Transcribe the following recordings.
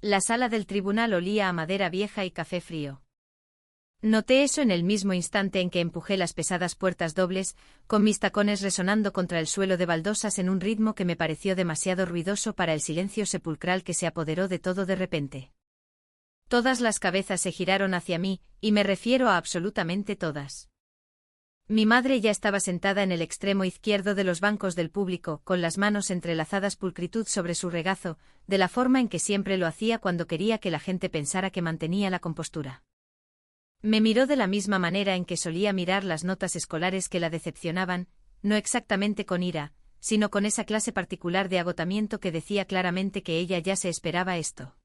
La sala del tribunal olía a madera vieja y café frío. Noté eso en el mismo instante en que empujé las pesadas puertas dobles, con mis tacones resonando contra el suelo de baldosas en un ritmo que me pareció demasiado ruidoso para el silencio sepulcral que se apoderó de todo de repente. Todas las cabezas se giraron hacia mí, y me refiero a absolutamente todas. Mi madre ya estaba sentada en el extremo izquierdo de los bancos del público, con las manos entrelazadas pulcritud sobre su regazo, de la forma en que siempre lo hacía cuando quería que la gente pensara que mantenía la compostura. Me miró de la misma manera en que solía mirar las notas escolares que la decepcionaban, no exactamente con ira, sino con esa clase particular de agotamiento que decía claramente que ella ya se esperaba esto.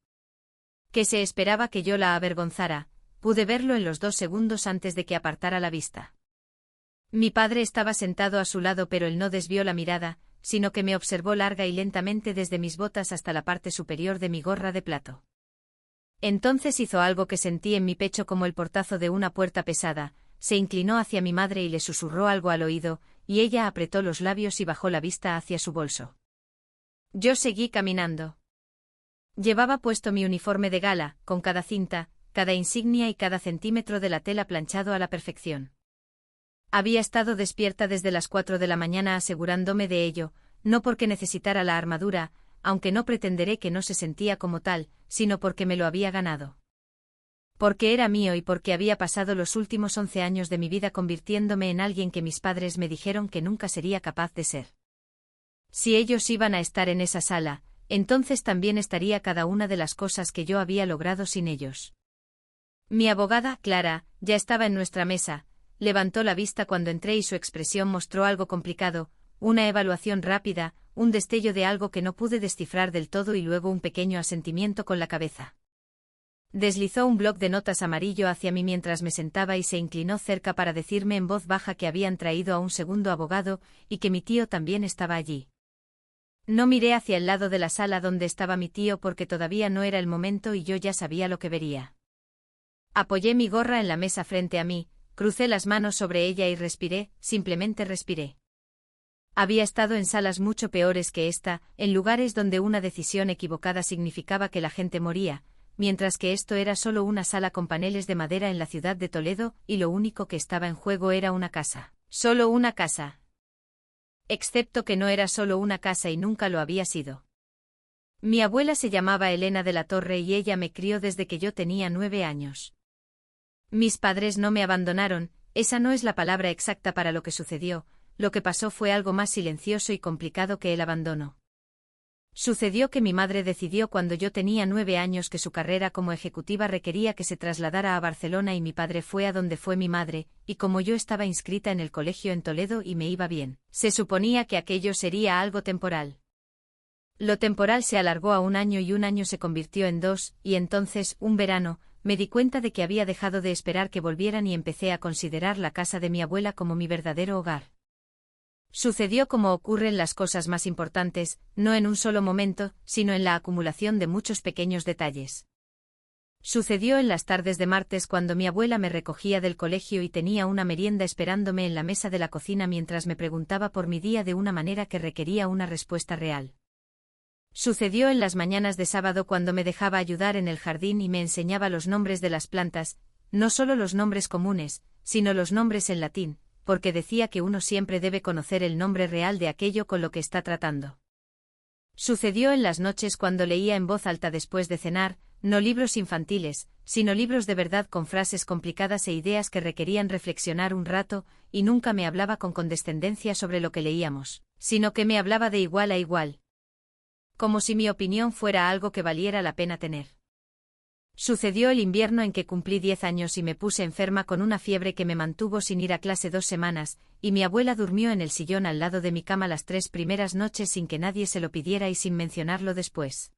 Que se esperaba que yo la avergonzara, pude verlo en los 2 segundos antes de que apartara la vista. Mi padre estaba sentado a su lado, pero él no desvió la mirada, sino que me observó larga y lentamente desde mis botas hasta la parte superior de mi gorra de plato. Entonces hizo algo que sentí en mi pecho como el portazo de una puerta pesada, se inclinó hacia mi madre y le susurró algo al oído, y ella apretó los labios y bajó la vista hacia su bolso. Yo seguí caminando. Llevaba puesto mi uniforme de gala, con cada cinta, cada insignia y cada centímetro de la tela planchado a la perfección. Había estado despierta desde las 4 de la mañana asegurándome de ello, no porque necesitara la armadura, aunque no pretenderé que no se sentía como tal, sino porque me lo había ganado. Porque era mío y porque había pasado los últimos 11 años de mi vida convirtiéndome en alguien que mis padres me dijeron que nunca sería capaz de ser. Si ellos iban a estar en esa sala, entonces también estaría cada una de las cosas que yo había logrado sin ellos. Mi abogada, Clara, ya estaba en nuestra mesa. Levantó la vista cuando entré y su expresión mostró algo complicado, una evaluación rápida, un destello de algo que no pude descifrar del todo y luego un pequeño asentimiento con la cabeza. Deslizó un bloc de notas amarillo hacia mí mientras me sentaba y se inclinó cerca para decirme en voz baja que habían traído a un segundo abogado y que mi tío también estaba allí. No miré hacia el lado de la sala donde estaba mi tío porque todavía no era el momento y yo ya sabía lo que vería. Apoyé mi gorra en la mesa frente a mí, crucé las manos sobre ella y respiré, simplemente respiré. Había estado en salas mucho peores que esta, en lugares donde una decisión equivocada significaba que la gente moría, mientras que esto era solo una sala con paneles de madera en la ciudad de Toledo y lo único que estaba en juego era una casa. Solo una casa. Excepto que no era solo una casa y nunca lo había sido. Mi abuela se llamaba Elena de la Torre y ella me crió desde que yo tenía 9 años. Mis padres no me abandonaron, esa no es la palabra exacta para lo que sucedió, lo que pasó fue algo más silencioso y complicado que el abandono. Sucedió que mi madre decidió cuando yo tenía 9 años que su carrera como ejecutiva requería que se trasladara a Barcelona y mi padre fue a donde fue mi madre, y como yo estaba inscrita en el colegio en Toledo y me iba bien, se suponía que aquello sería algo temporal. Lo temporal se alargó a 1 año y 1 año se convirtió en 2, y entonces, un verano, me di cuenta de que había dejado de esperar que volvieran y empecé a considerar la casa de mi abuela como mi verdadero hogar. Sucedió como ocurren las cosas más importantes, no en un solo momento, sino en la acumulación de muchos pequeños detalles. Sucedió en las tardes de martes cuando mi abuela me recogía del colegio y tenía una merienda esperándome en la mesa de la cocina mientras me preguntaba por mi día de una manera que requería una respuesta real. Sucedió en las mañanas de sábado cuando me dejaba ayudar en el jardín y me enseñaba los nombres de las plantas, no solo los nombres comunes, sino los nombres en latín, porque decía que uno siempre debe conocer el nombre real de aquello con lo que está tratando. Sucedió en las noches cuando leía en voz alta después de cenar, no libros infantiles, sino libros de verdad con frases complicadas e ideas que requerían reflexionar un rato, y nunca me hablaba con condescendencia sobre lo que leíamos, sino que me hablaba de igual a igual. Como si mi opinión fuera algo que valiera la pena tener. Sucedió el invierno en que cumplí 10 años y me puse enferma con una fiebre que me mantuvo sin ir a clase 2 semanas, y mi abuela durmió en el sillón al lado de mi cama las 3 primeras noches sin que nadie se lo pidiera y sin mencionarlo después.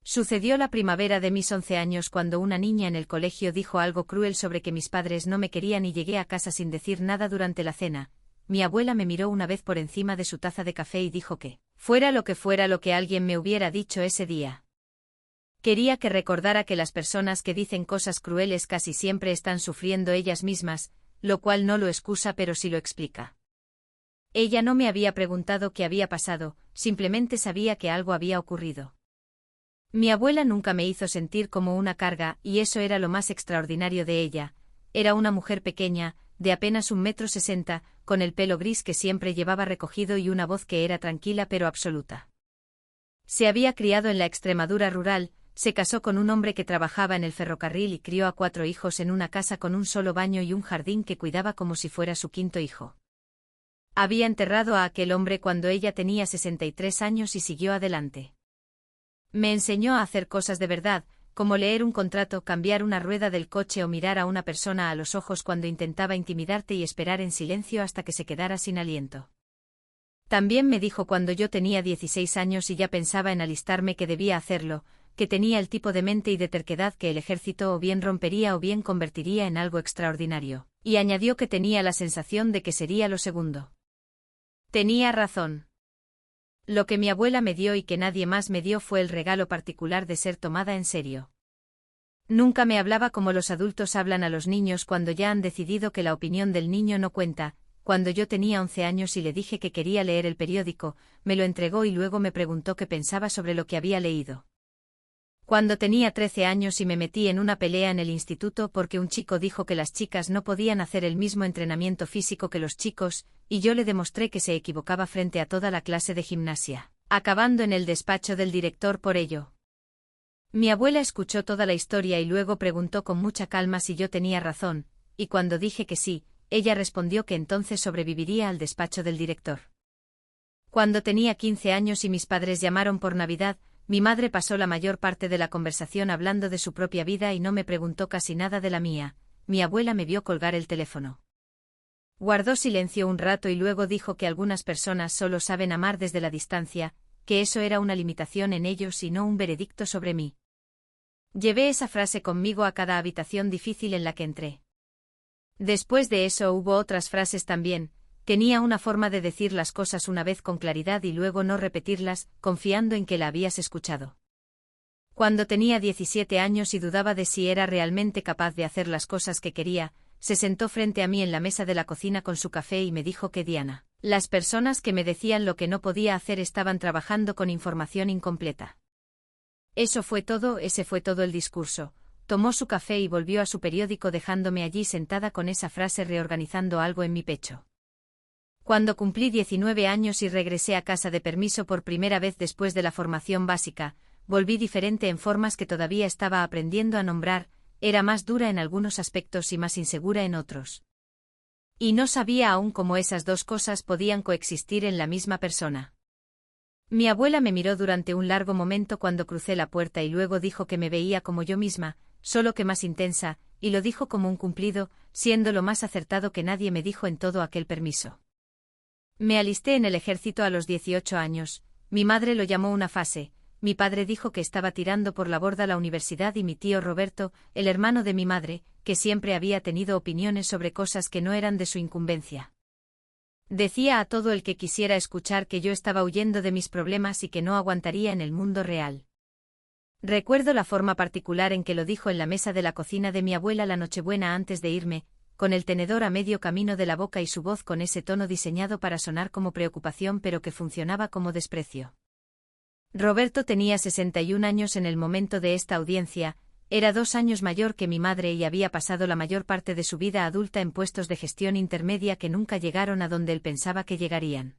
Sucedió la primavera de mis 11 años cuando una niña en el colegio dijo algo cruel sobre que mis padres no me querían y llegué a casa sin decir nada durante la cena. Mi abuela me miró una vez por encima de su taza de café y dijo que, fuera lo que alguien me hubiera dicho ese día. Quería que recordara que las personas que dicen cosas crueles casi siempre están sufriendo ellas mismas, lo cual no lo excusa pero sí lo explica. Ella no me había preguntado qué había pasado, simplemente sabía que algo había ocurrido. Mi abuela nunca me hizo sentir como una carga, y eso era lo más extraordinario de ella. Era una mujer pequeña, de apenas 1,60 m, con el pelo gris que siempre llevaba recogido y una voz que era tranquila pero absoluta. Se había criado en la Extremadura rural, se casó con un hombre que trabajaba en el ferrocarril y crió a 4 hijos en una casa con un solo baño y un jardín que cuidaba como si fuera su quinto hijo. Había enterrado a aquel hombre cuando ella tenía 63 años y siguió adelante. Me enseñó a hacer cosas de verdad, como leer un contrato, cambiar una rueda del coche o mirar a una persona a los ojos cuando intentaba intimidarte y esperar en silencio hasta que se quedara sin aliento. También me dijo cuando yo tenía 16 años y ya pensaba en alistarme que debía hacerlo, que tenía el tipo de mente y de terquedad que el ejército o bien rompería o bien convertiría en algo extraordinario, y añadió que tenía la sensación de que sería lo segundo. Tenía razón. Lo que mi abuela me dio y que nadie más me dio fue el regalo particular de ser tomada en serio. Nunca me hablaba como los adultos hablan a los niños cuando ya han decidido que la opinión del niño no cuenta. Cuando yo tenía 11 años y le dije que quería leer el periódico, me lo entregó y luego me preguntó qué pensaba sobre lo que había leído. Cuando tenía 13 años y me metí en una pelea en el instituto porque un chico dijo que las chicas no podían hacer el mismo entrenamiento físico que los chicos, y yo le demostré que se equivocaba frente a toda la clase de gimnasia, acabando en el despacho del director por ello. Mi abuela escuchó toda la historia y luego preguntó con mucha calma si yo tenía razón, y cuando dije que sí, ella respondió que entonces sobreviviría al despacho del director. Cuando tenía 15 años y mis padres llamaron por Navidad, mi madre pasó la mayor parte de la conversación hablando de su propia vida y no me preguntó casi nada de la mía. Mi abuela me vio colgar el teléfono. Guardó silencio un rato y luego dijo que algunas personas solo saben amar desde la distancia, que eso era una limitación en ellos y no un veredicto sobre mí. Llevé esa frase conmigo a cada habitación difícil en la que entré. Después de eso hubo otras frases también. Tenía una forma de decir las cosas una vez con claridad y luego no repetirlas, confiando en que la habías escuchado. Cuando tenía 17 años y dudaba de si era realmente capaz de hacer las cosas que quería, se sentó frente a mí en la mesa de la cocina con su café y me dijo que Diana, las personas que me decían lo que no podía hacer estaban trabajando con información incompleta. Eso fue todo, ese fue todo el discurso. Tomó su café y volvió a su periódico dejándome allí sentada con esa frase reorganizando algo en mi pecho. Cuando cumplí 19 años y regresé a casa de permiso por primera vez después de la formación básica, volví diferente en formas que todavía estaba aprendiendo a nombrar, era más dura en algunos aspectos y más insegura en otros. Y no sabía aún cómo esas dos cosas podían coexistir en la misma persona. Mi abuela me miró durante un largo momento cuando crucé la puerta y luego dijo que me veía como yo misma, solo que más intensa, y lo dijo como un cumplido, siendo lo más acertado que nadie me dijo en todo aquel permiso. Me alisté en el ejército a los 18 años, mi madre lo llamó una fase, mi padre dijo que estaba tirando por la borda la universidad y mi tío Roberto, el hermano de mi madre, que siempre había tenido opiniones sobre cosas que no eran de su incumbencia. Decía a todo el que quisiera escuchar que yo estaba huyendo de mis problemas y que no aguantaría en el mundo real. Recuerdo la forma particular en que lo dijo en la mesa de la cocina de mi abuela la Nochebuena antes de irme, con el tenedor a medio camino de la boca y su voz con ese tono diseñado para sonar como preocupación pero que funcionaba como desprecio. Roberto tenía 61 años en el momento de esta audiencia, era 2 años mayor que mi madre y había pasado la mayor parte de su vida adulta en puestos de gestión intermedia que nunca llegaron a donde él pensaba que llegarían.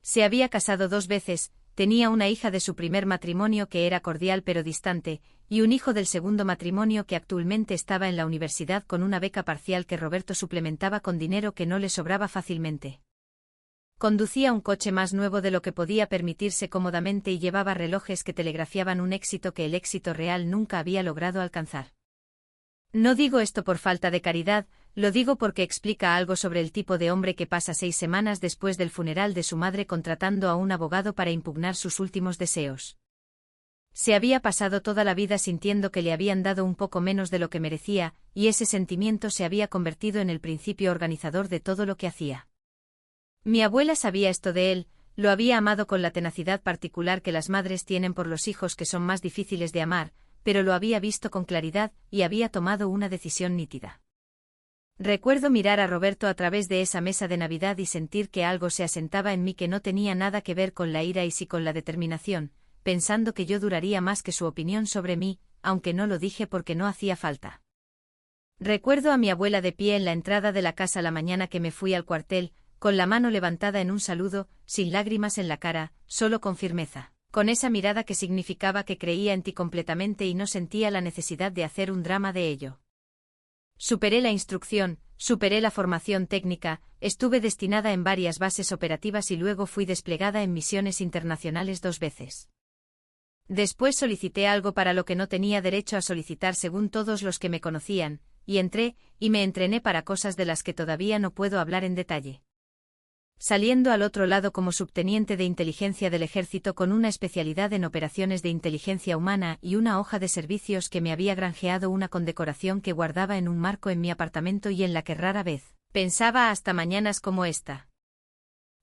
Se había casado 2 veces, tenía una hija de su primer matrimonio que era cordial pero distante, y un hijo del segundo matrimonio que actualmente estaba en la universidad con una beca parcial que Roberto suplementaba con dinero que no le sobraba fácilmente. Conducía un coche más nuevo de lo que podía permitirse cómodamente y llevaba relojes que telegrafiaban un éxito que el éxito real nunca había logrado alcanzar. No digo esto por falta de caridad, lo digo porque explica algo sobre el tipo de hombre que pasa 6 semanas después del funeral de su madre contratando a un abogado para impugnar sus últimos deseos. Se había pasado toda la vida sintiendo que le habían dado un poco menos de lo que merecía, y ese sentimiento se había convertido en el principio organizador de todo lo que hacía. Mi abuela sabía esto de él, lo había amado con la tenacidad particular que las madres tienen por los hijos que son más difíciles de amar, pero lo había visto con claridad y había tomado una decisión nítida. Recuerdo mirar a Roberto a través de esa mesa de Navidad y sentir que algo se asentaba en mí que no tenía nada que ver con la ira y sí con la determinación, pensando que yo duraría más que su opinión sobre mí, aunque no lo dije porque no hacía falta. Recuerdo a mi abuela de pie en la entrada de la casa la mañana que me fui al cuartel, con la mano levantada en un saludo, sin lágrimas en la cara, solo con firmeza, con esa mirada que significaba que creía en ti completamente y no sentía la necesidad de hacer un drama de ello. Superé la instrucción, superé la formación técnica, estuve destinada en varias bases operativas y luego fui desplegada en misiones internacionales 2 veces. Después solicité algo para lo que no tenía derecho a solicitar según todos los que me conocían, y entré, y me entrené para cosas de las que todavía no puedo hablar en detalle. Saliendo al otro lado como subteniente de inteligencia del ejército con una especialidad en operaciones de inteligencia humana y una hoja de servicios que me había granjeado una condecoración que guardaba en un marco en mi apartamento y en la que rara vez pensaba hasta mañanas como esta.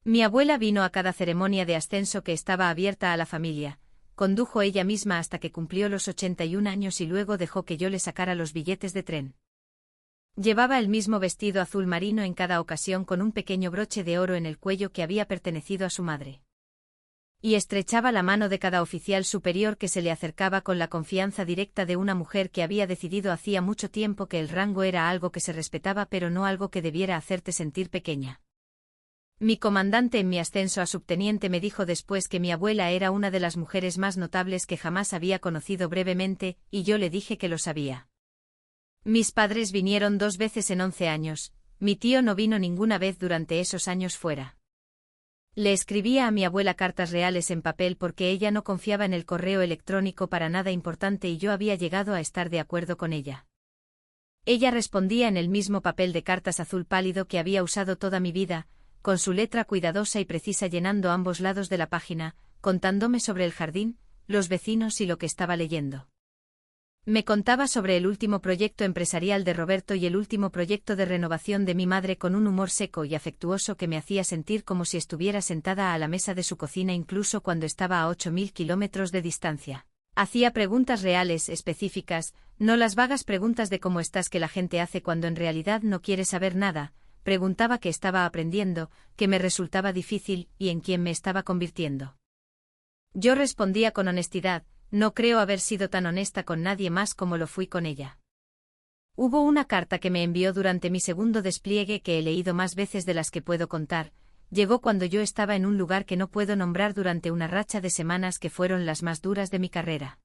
Mi abuela vino a cada ceremonia de ascenso que estaba abierta a la familia, condujo ella misma hasta que cumplió los 81 años y luego dejó que yo le sacara los billetes de tren. Llevaba el mismo vestido azul marino en cada ocasión con un pequeño broche de oro en el cuello que había pertenecido a su madre. Y estrechaba la mano de cada oficial superior que se le acercaba con la confianza directa de una mujer que había decidido hacía mucho tiempo que el rango era algo que se respetaba pero no algo que debiera hacerte sentir pequeña. Mi comandante en mi ascenso a subteniente me dijo después que mi abuela era una de las mujeres más notables que jamás había conocido brevemente, y yo le dije que lo sabía. Mis padres vinieron 2 veces en 11 años, mi tío no vino ninguna vez durante esos años fuera. Le escribía a mi abuela cartas reales en papel porque ella no confiaba en el correo electrónico para nada importante y yo había llegado a estar de acuerdo con ella. Ella respondía en el mismo papel de cartas azul pálido que había usado toda mi vida, con su letra cuidadosa y precisa llenando ambos lados de la página, contándome sobre el jardín, los vecinos y lo que estaba leyendo. Me contaba sobre el último proyecto empresarial de Roberto y el último proyecto de renovación de mi madre con un humor seco y afectuoso que me hacía sentir como si estuviera sentada a la mesa de su cocina incluso cuando estaba a 8.000 kilómetros de distancia. Hacía preguntas reales, específicas, no las vagas preguntas de cómo estás que la gente hace cuando en realidad no quiere saber nada. Preguntaba qué estaba aprendiendo, qué me resultaba difícil y en quién me estaba convirtiendo. Yo respondía con honestidad. No creo haber sido tan honesta con nadie más como lo fui con ella. Hubo una carta que me envió durante mi segundo despliegue que he leído más veces de las que puedo contar. Llegó cuando yo estaba en un lugar que no puedo nombrar durante una racha de semanas que fueron las más duras de mi carrera.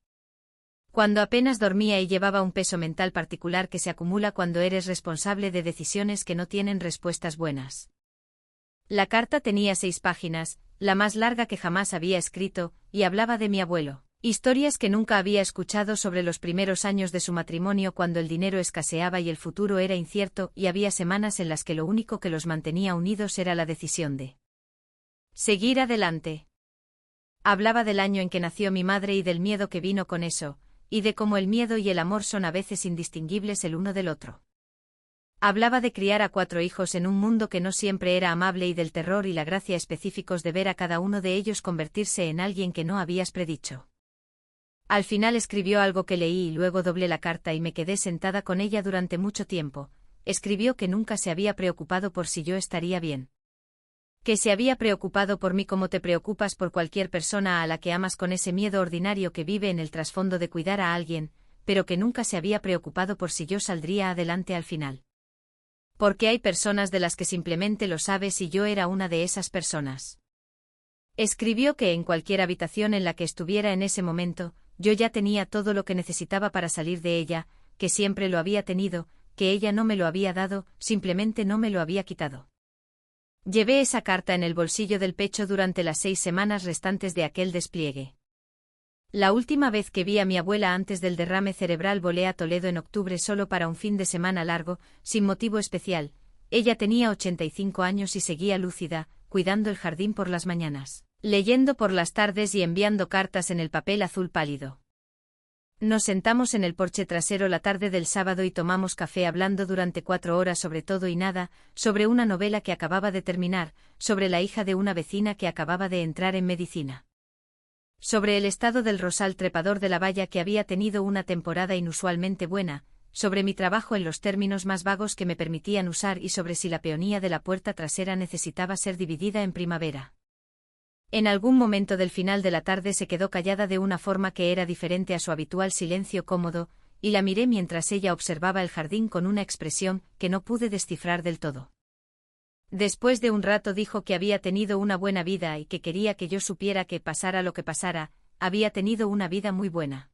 Cuando apenas dormía y llevaba un peso mental particular que se acumula cuando eres responsable de decisiones que no tienen respuestas buenas. La carta tenía 6 páginas, la más larga que jamás había escrito, y hablaba de mi abuelo. Historias que nunca había escuchado sobre los primeros años de su matrimonio cuando el dinero escaseaba y el futuro era incierto y había semanas en las que lo único que los mantenía unidos era la decisión de seguir adelante. Hablaba del año en que nació mi madre y del miedo que vino con eso, y de cómo el miedo y el amor son a veces indistinguibles el uno del otro. Hablaba de criar a 4 hijos en un mundo que no siempre era amable y del terror y la gracia específicos de ver a cada uno de ellos convertirse en alguien que no habías predicho. Al final escribió algo que leí y luego doblé la carta y me quedé sentada con ella durante mucho tiempo. Escribió que nunca se había preocupado por si yo estaría bien. Que se había preocupado por mí como te preocupas por cualquier persona a la que amas con ese miedo ordinario que vive en el trasfondo de cuidar a alguien, pero que nunca se había preocupado por si yo saldría adelante al final. Porque hay personas de las que simplemente lo sabes y yo era una de esas personas. Escribió que en cualquier habitación en la que estuviera en ese momento, yo ya tenía todo lo que necesitaba para salir de ella, que siempre lo había tenido, que ella no me lo había dado, simplemente no me lo había quitado. Llevé esa carta en el bolsillo del pecho durante las 6 semanas restantes de aquel despliegue. La última vez que vi a mi abuela antes del derrame cerebral volé a Toledo en octubre solo para un fin de semana largo, sin motivo especial. Ella tenía 85 años y seguía lúcida, cuidando el jardín por las mañanas, leyendo por las tardes y enviando cartas en el papel azul pálido. Nos sentamos en el porche trasero la tarde del sábado y tomamos café hablando durante 4 horas sobre todo y nada, sobre una novela que acababa de terminar, sobre la hija de una vecina que acababa de entrar en medicina. Sobre el estado del rosal trepador de la valla que había tenido una temporada inusualmente buena, sobre mi trabajo en los términos más vagos que me permitían usar y sobre si la peonía de la puerta trasera necesitaba ser dividida en primavera. En algún momento del final de la tarde se quedó callada de una forma que era diferente a su habitual silencio cómodo, y la miré mientras ella observaba el jardín con una expresión que no pude descifrar del todo. Después de un rato dijo que había tenido una buena vida y que quería que yo supiera que pasara lo que pasara, había tenido una vida muy buena.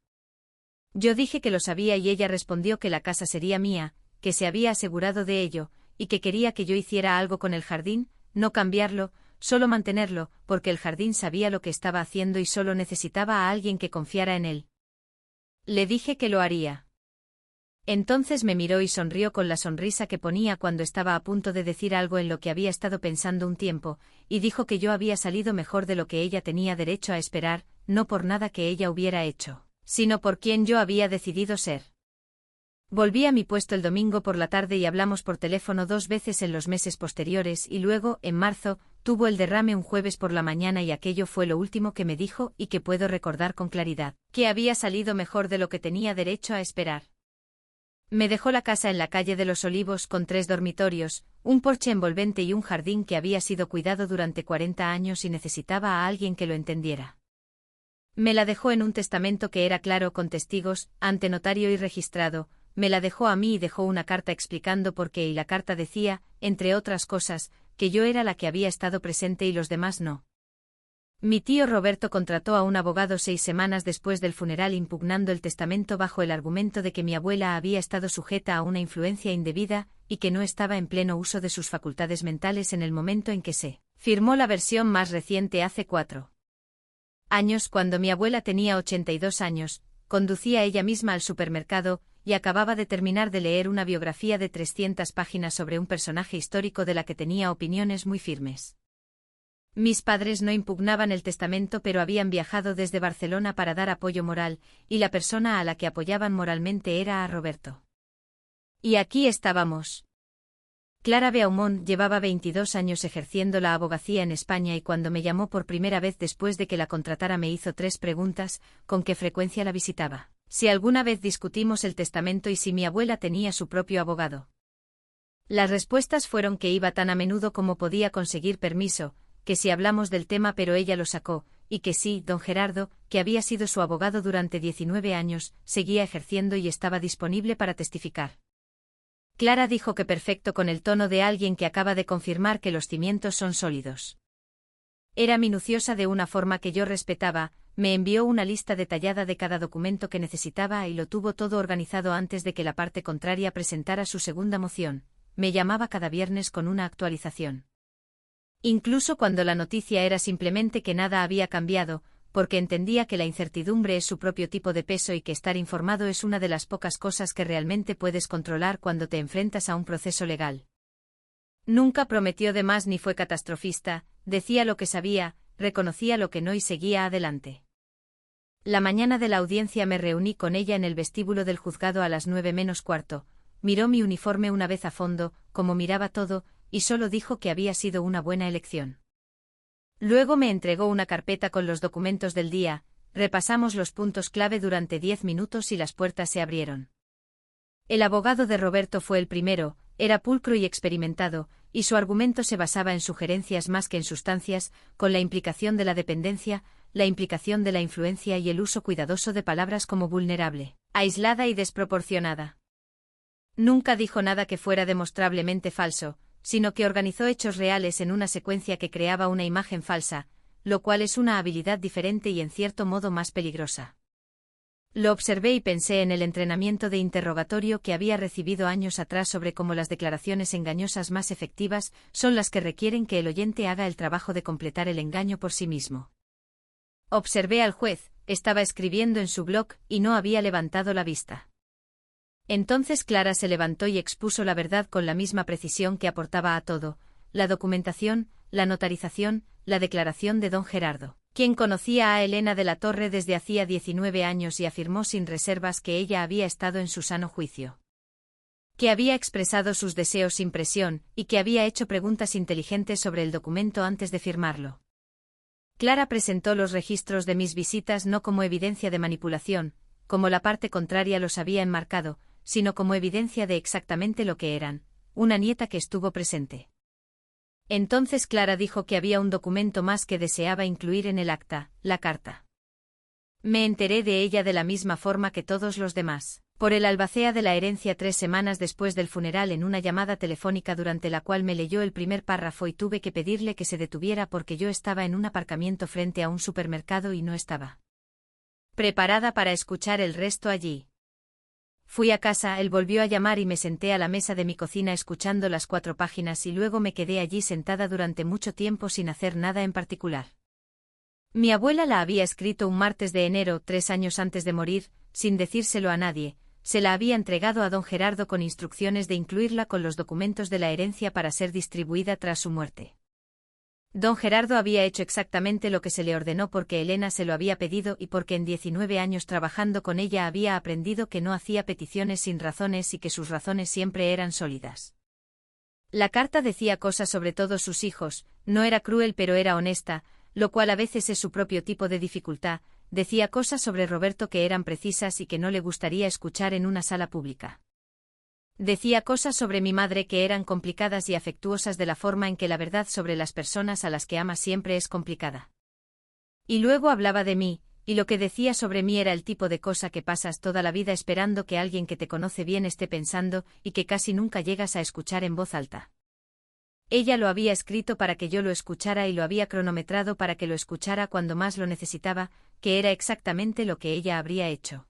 Yo dije que lo sabía y ella respondió que la casa sería mía, que se había asegurado de ello, y que quería que yo hiciera algo con el jardín, no cambiarlo, solo mantenerlo, porque el jardín sabía lo que estaba haciendo y solo necesitaba a alguien que confiara en él. Le dije que lo haría. Entonces me miró y sonrió con la sonrisa que ponía cuando estaba a punto de decir algo en lo que había estado pensando un tiempo, y dijo que yo había salido mejor de lo que ella tenía derecho a esperar, no por nada que ella hubiera hecho, sino por quien yo había decidido ser. Volví a mi puesto el domingo por la tarde y hablamos por teléfono 2 veces en los meses posteriores y luego, en marzo, tuvo el derrame un jueves por la mañana y aquello fue lo último que me dijo y que puedo recordar con claridad, que había salido mejor de lo que tenía derecho a esperar. Me dejó la casa en la calle de los Olivos con 3 dormitorios, un porche envolvente y un jardín que había sido cuidado durante 40 años y necesitaba a alguien que lo entendiera. Me la dejó en un testamento que era claro con testigos, ante notario y registrado, me la dejó a mí y dejó una carta explicando por qué y la carta decía, entre otras cosas, que yo era la que había estado presente y los demás no. Mi tío Roberto contrató a un abogado 6 semanas después del funeral impugnando el testamento bajo el argumento de que mi abuela había estado sujeta a una influencia indebida y que no estaba en pleno uso de sus facultades mentales en el momento en que se firmó la versión más reciente hace 4 años cuando mi abuela tenía 82 años, conducía ella misma al supermercado y acababa de terminar de leer una biografía de 300 páginas sobre un personaje histórico de la que tenía opiniones muy firmes. Mis padres no impugnaban el testamento pero habían viajado desde Barcelona para dar apoyo moral, y la persona a la que apoyaban moralmente era a Roberto. Y aquí estábamos. Clara Beaumont llevaba 22 años ejerciendo la abogacía en España y cuando me llamó por primera vez después de que la contratara me hizo 3 preguntas, con qué frecuencia la visitaba, si alguna vez discutimos el testamento y si mi abuela tenía su propio abogado. Las respuestas fueron que iba tan a menudo como podía conseguir permiso, que si hablamos del tema pero ella lo sacó, y que sí, don Gerardo, que había sido su abogado durante 19 años, seguía ejerciendo y estaba disponible para testificar. Clara dijo que perfecto con el tono de alguien que acaba de confirmar que los cimientos son sólidos. Era minuciosa de una forma que yo respetaba, me envió una lista detallada de cada documento que necesitaba y lo tuvo todo organizado antes de que la parte contraria presentara su segunda moción, me llamaba cada viernes con una actualización. Incluso cuando la noticia era simplemente que nada había cambiado, porque entendía que la incertidumbre es su propio tipo de peso y que estar informado es una de las pocas cosas que realmente puedes controlar cuando te enfrentas a un proceso legal. Nunca prometió de más ni fue catastrofista, decía lo que sabía, reconocía lo que no y seguía adelante. La mañana de la audiencia me reuní con ella en el vestíbulo del juzgado a las 9 menos cuarto, miró mi uniforme una vez a fondo, como miraba todo, y solo dijo que había sido una buena elección. Luego me entregó una carpeta con los documentos del día, repasamos los puntos clave durante 10 minutos y las puertas se abrieron. El abogado de Roberto fue el primero, era pulcro y experimentado, y su argumento se basaba en sugerencias más que en sustancias, con la implicación de la dependencia, la implicación de la influencia y el uso cuidadoso de palabras como vulnerable, aislada y desproporcionada. Nunca dijo nada que fuera demostrablemente falso, sino que organizó hechos reales en una secuencia que creaba una imagen falsa, lo cual es una habilidad diferente y en cierto modo más peligrosa. Lo observé y pensé en el entrenamiento de interrogatorio que había recibido años atrás sobre cómo las declaraciones engañosas más efectivas son las que requieren que el oyente haga el trabajo de completar el engaño por sí mismo. Observé al juez, estaba escribiendo en su blog y no había levantado la vista. Entonces Clara se levantó y expuso la verdad con la misma precisión que aportaba a todo, la documentación, la notarización, la declaración de don Gerardo, quien conocía a Elena de la Torre desde hacía 19 años y afirmó sin reservas que ella había estado en su sano juicio. Que había expresado sus deseos sin presión y que había hecho preguntas inteligentes sobre el documento antes de firmarlo. Clara presentó los registros de mis visitas no como evidencia de manipulación, como la parte contraria los había enmarcado, sino como evidencia de exactamente lo que eran, una nieta que estuvo presente. Entonces Clara dijo que había un documento más que deseaba incluir en el acta, la carta. Me enteré de ella de la misma forma que todos los demás, por el albacea de la herencia 3 semanas después del funeral en una llamada telefónica durante la cual me leyó el primer párrafo y tuve que pedirle que se detuviera porque yo estaba en un aparcamiento frente a un supermercado y no estaba preparada para escuchar el resto allí. Fui a casa, él volvió a llamar y me senté a la mesa de mi cocina escuchando las 4 páginas y luego me quedé allí sentada durante mucho tiempo sin hacer nada en particular. Mi abuela la había escrito un martes de enero, 3 años antes de morir, sin decírselo a nadie, se la había entregado a don Gerardo con instrucciones de incluirla con los documentos de la herencia para ser distribuida tras su muerte. Don Gerardo había hecho exactamente lo que se le ordenó porque Elena se lo había pedido y porque en 19 años trabajando con ella había aprendido que no hacía peticiones sin razones y que sus razones siempre eran sólidas. La carta decía cosas sobre todos sus hijos, no era cruel pero era honesta, lo cual a veces es su propio tipo de dificultad, decía cosas sobre Roberto que eran precisas y que no le gustaría escuchar en una sala pública. Decía cosas sobre mi madre que eran complicadas y afectuosas de la forma en que la verdad sobre las personas a las que amas siempre es complicada. Y luego hablaba de mí, y lo que decía sobre mí era el tipo de cosa que pasas toda la vida esperando que alguien que te conoce bien esté pensando y que casi nunca llegas a escuchar en voz alta. Ella lo había escrito para que yo lo escuchara y lo había cronometrado para que lo escuchara cuando más lo necesitaba, que era exactamente lo que ella habría hecho.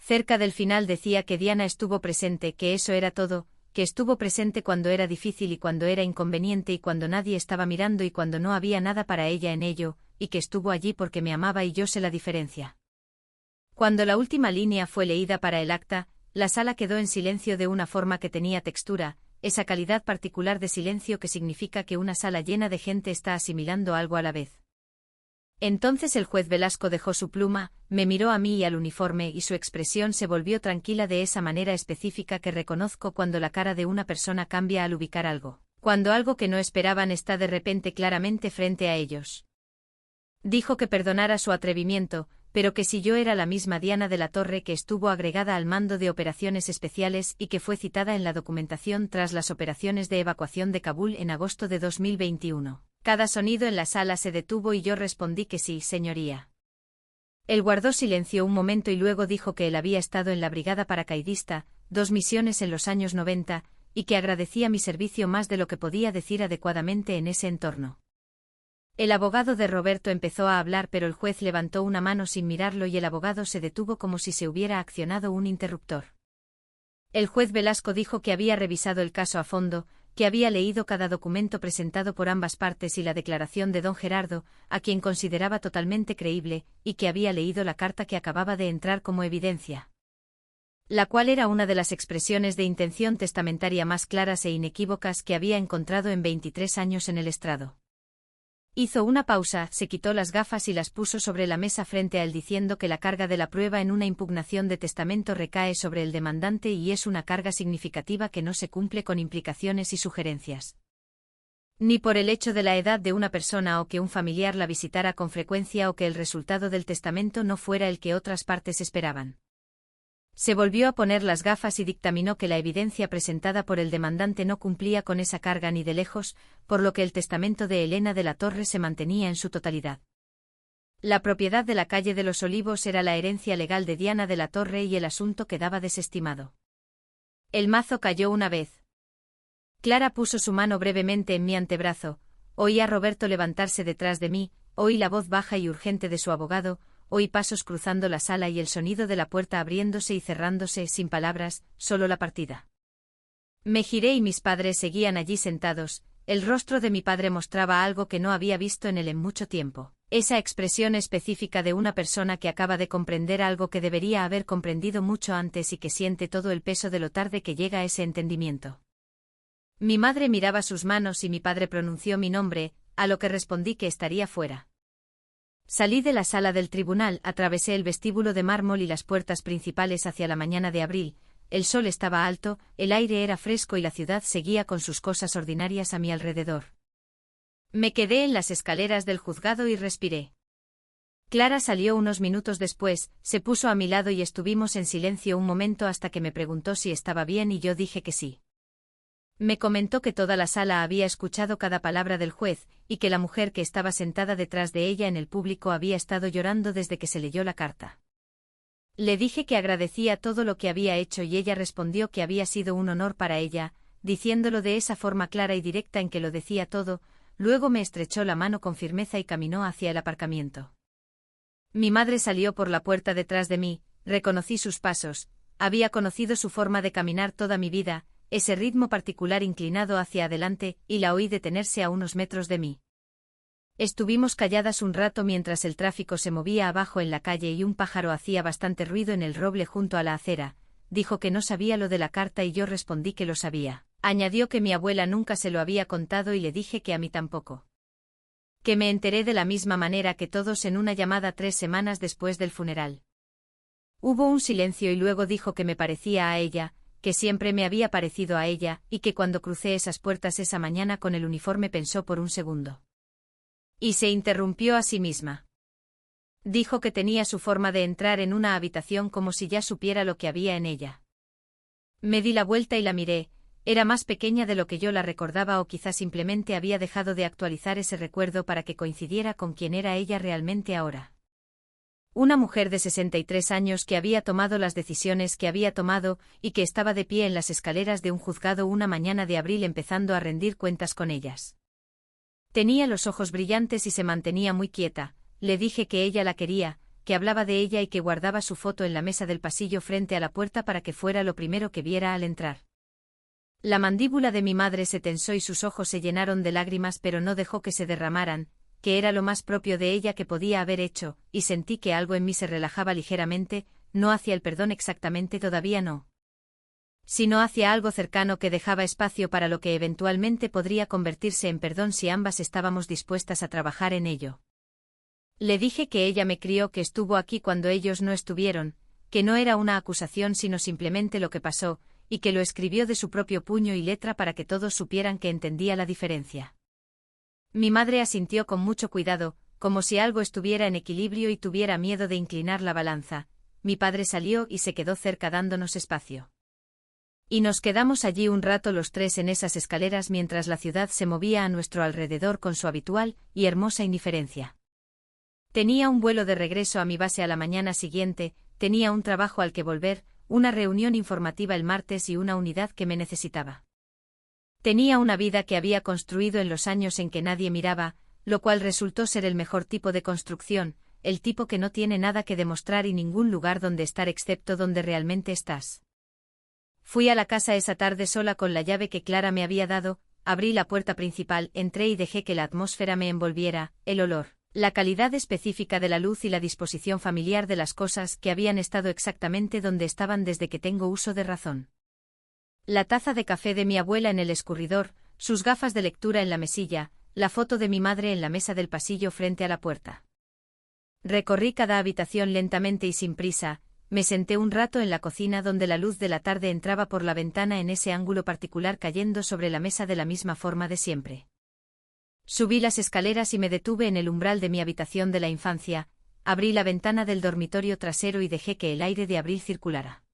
Cerca del final decía que Diana estuvo presente, que eso era todo, que estuvo presente cuando era difícil y cuando era inconveniente y cuando nadie estaba mirando y cuando no había nada para ella en ello, y que estuvo allí porque me amaba y yo sé la diferencia. Cuando la última línea fue leída para el acta, la sala quedó en silencio de una forma que tenía textura, esa calidad particular de silencio que significa que una sala llena de gente está asimilando algo a la vez. Entonces el juez Velasco dejó su pluma, me miró a mí y al uniforme y su expresión se volvió tranquila de esa manera específica que reconozco cuando la cara de una persona cambia al ubicar algo, cuando algo que no esperaban está de repente claramente frente a ellos. Dijo que perdonara su atrevimiento, pero que si yo era la misma Diana de la Torre que estuvo agregada al mando de operaciones especiales y que fue citada en la documentación tras las operaciones de evacuación de Kabul en agosto de 2021. Cada sonido en la sala se detuvo y yo respondí que sí, señoría. Él guardó silencio un momento y luego dijo que él había estado en la brigada paracaidista, 2 misiones en los años 90, y que agradecía mi servicio más de lo que podía decir adecuadamente en ese entorno. El abogado de Roberto empezó a hablar pero el juez levantó una mano sin mirarlo y el abogado se detuvo como si se hubiera accionado un interruptor. El juez Velasco dijo que había revisado el caso a fondo, que había leído cada documento presentado por ambas partes y la declaración de don Gerardo, a quien consideraba totalmente creíble, y que había leído la carta que acababa de entrar como evidencia, la cual era una de las expresiones de intención testamentaria más claras e inequívocas que había encontrado en 23 años en el estrado. Hizo una pausa, se quitó las gafas y las puso sobre la mesa frente a él diciendo que la carga de la prueba en una impugnación de testamento recae sobre el demandante y es una carga significativa que no se cumple con implicaciones y sugerencias. Ni por el hecho de la edad de una persona o que un familiar la visitara con frecuencia o que el resultado del testamento no fuera el que otras partes esperaban. Se volvió a poner las gafas y dictaminó que la evidencia presentada por el demandante no cumplía con esa carga ni de lejos, por lo que el testamento de Elena de la Torre se mantenía en su totalidad. La propiedad de la calle de los Olivos era la herencia legal de Diana de la Torre y el asunto quedaba desestimado. El mazo cayó una vez. Clara puso su mano brevemente en mi antebrazo, oí a Roberto levantarse detrás de mí, oí la voz baja y urgente de su abogado, oí pasos cruzando la sala y el sonido de la puerta abriéndose y cerrándose sin palabras, solo la partida. Me giré y mis padres seguían allí sentados, el rostro de mi padre mostraba algo que no había visto en él en mucho tiempo, esa expresión específica de una persona que acaba de comprender algo que debería haber comprendido mucho antes y que siente todo el peso de lo tarde que llega a ese entendimiento. Mi madre miraba sus manos y mi padre pronunció mi nombre, a lo que respondí que estaría fuera. Salí de la sala del tribunal, atravesé el vestíbulo de mármol y las puertas principales hacia la mañana de abril, el sol estaba alto, el aire era fresco y la ciudad seguía con sus cosas ordinarias a mi alrededor. Me quedé en las escaleras del juzgado y respiré. Clara salió unos minutos después, se puso a mi lado y estuvimos en silencio un momento hasta que me preguntó si estaba bien y yo dije que sí. Me comentó que toda la sala había escuchado cada palabra del juez, y que la mujer que estaba sentada detrás de ella en el público había estado llorando desde que se leyó la carta. Le dije que agradecía todo lo que había hecho y ella respondió que había sido un honor para ella, diciéndolo de esa forma clara y directa en que lo decía todo. Luego me estrechó la mano con firmeza y caminó hacia el aparcamiento. Mi madre salió por la puerta detrás de mí, reconocí sus pasos, había conocido su forma de caminar toda mi vida, ese ritmo particular inclinado hacia adelante, y la oí detenerse a unos metros de mí. Estuvimos calladas un rato mientras el tráfico se movía abajo en la calle y un pájaro hacía bastante ruido en el roble junto a la acera. Dijo que no sabía lo de la carta y yo respondí que lo sabía. Añadió que mi abuela nunca se lo había contado y le dije que a mí tampoco. Que me enteré de la misma manera que todos en una llamada 3 semanas después del funeral. Hubo un silencio y luego dijo que me parecía a ella, que siempre me había parecido a ella, y que cuando crucé esas puertas esa mañana con el uniforme pensó por un segundo. Y se interrumpió a sí misma. Dijo que tenía su forma de entrar en una habitación como si ya supiera lo que había en ella. Me di la vuelta y la miré, era más pequeña de lo que yo la recordaba o quizá simplemente había dejado de actualizar ese recuerdo para que coincidiera con quien era ella realmente ahora. Una mujer de 63 años que había tomado las decisiones que había tomado y que estaba de pie en las escaleras de un juzgado una mañana de abril empezando a rendir cuentas con ellas. Tenía los ojos brillantes y se mantenía muy quieta. Le dije que ella la quería, que hablaba de ella y que guardaba su foto en la mesa del pasillo frente a la puerta para que fuera lo primero que viera al entrar. La mandíbula de mi madre se tensó y sus ojos se llenaron de lágrimas, pero no dejó que se derramaran, que era lo más propio de ella que podía haber hecho, y sentí que algo en mí se relajaba ligeramente, no hacia el perdón exactamente, todavía no, sino hacia algo cercano que dejaba espacio para lo que eventualmente podría convertirse en perdón si ambas estábamos dispuestas a trabajar en ello. Le dije que ella me crió, que estuvo aquí cuando ellos no estuvieron, que no era una acusación sino simplemente lo que pasó, y que lo escribió de su propio puño y letra para que todos supieran que entendía la diferencia. Mi madre asintió con mucho cuidado, como si algo estuviera en equilibrio y tuviera miedo de inclinar la balanza. Mi padre salió y se quedó cerca dándonos espacio. Y nos quedamos allí un rato los tres en esas escaleras mientras la ciudad se movía a nuestro alrededor con su habitual y hermosa indiferencia. Tenía un vuelo de regreso a mi base a la mañana siguiente, tenía un trabajo al que volver, una reunión informativa el martes y una unidad que me necesitaba. Tenía una vida que había construido en los años en que nadie miraba, lo cual resultó ser el mejor tipo de construcción, el tipo que no tiene nada que demostrar y ningún lugar donde estar excepto donde realmente estás. Fui a la casa esa tarde sola con la llave que Clara me había dado, abrí la puerta principal, entré y dejé que la atmósfera me envolviera, el olor, la calidad específica de la luz y la disposición familiar de las cosas que habían estado exactamente donde estaban desde que tengo uso de razón. La taza de café de mi abuela en el escurridor, sus gafas de lectura en la mesilla, la foto de mi madre en la mesa del pasillo frente a la puerta. Recorrí cada habitación lentamente y sin prisa, me senté un rato en la cocina donde la luz de la tarde entraba por la ventana en ese ángulo particular cayendo sobre la mesa de la misma forma de siempre. Subí las escaleras y me detuve en el umbral de mi habitación de la infancia, abrí la ventana del dormitorio trasero y dejé que el aire de abril circulara.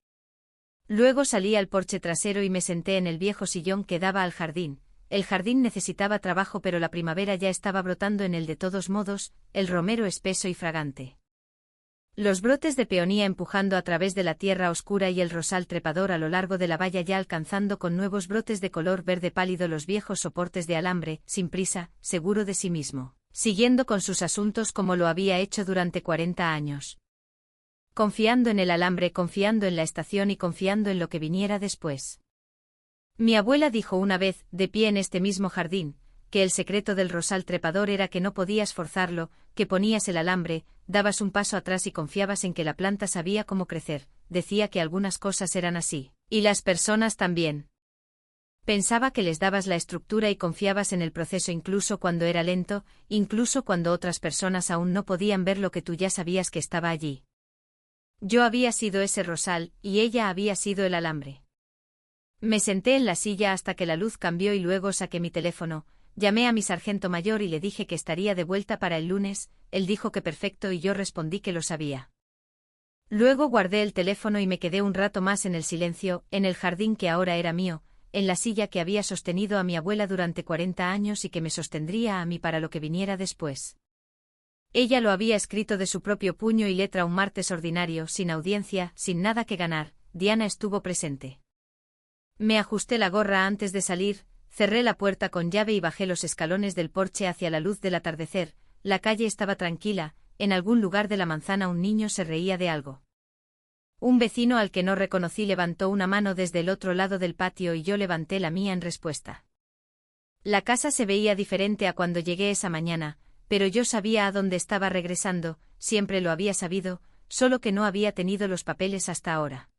Luego salí al porche trasero y me senté en el viejo sillón que daba al jardín. El jardín necesitaba trabajo pero la primavera ya estaba brotando en él de todos modos, el romero espeso y fragante. Los brotes de peonía empujando a través de la tierra oscura y el rosal trepador a lo largo de la valla ya alcanzando con nuevos brotes de color verde pálido los viejos soportes de alambre, sin prisa, seguro de sí mismo, siguiendo con sus asuntos como lo había hecho durante 40 años. Confiando en el alambre, confiando en la estación y confiando en lo que viniera después. Mi abuela dijo una vez, de pie en este mismo jardín, que el secreto del rosal trepador era que no podías forzarlo, que ponías el alambre, dabas un paso atrás y confiabas en que la planta sabía cómo crecer. Decía que algunas cosas eran así, y las personas también. Pensaba que les dabas la estructura y confiabas en el proceso incluso cuando era lento, incluso cuando otras personas aún no podían ver lo que tú ya sabías que estaba allí. Yo había sido ese rosal, y ella había sido el alambre. Me senté en la silla hasta que la luz cambió y luego saqué mi teléfono. Llamé a mi sargento mayor y le dije que estaría de vuelta para el lunes, él dijo que perfecto y yo respondí que lo sabía. Luego guardé el teléfono y me quedé un rato más en el silencio, en el jardín que ahora era mío, en la silla que había sostenido a mi abuela durante 40 años y que me sostendría a mí para lo que viniera después. Ella lo había escrito de su propio puño y letra un martes ordinario, sin audiencia, sin nada que ganar. Diana estuvo presente. Me ajusté la gorra antes de salir, cerré la puerta con llave y bajé los escalones del porche hacia la luz del atardecer. La calle estaba tranquila, en algún lugar de la manzana un niño se reía de algo. Un vecino al que no reconocí levantó una mano desde el otro lado del patio y yo levanté la mía en respuesta. La casa se veía diferente a cuando llegué esa mañana, pero yo sabía a dónde estaba regresando, siempre lo había sabido, solo que no había tenido los papeles hasta ahora.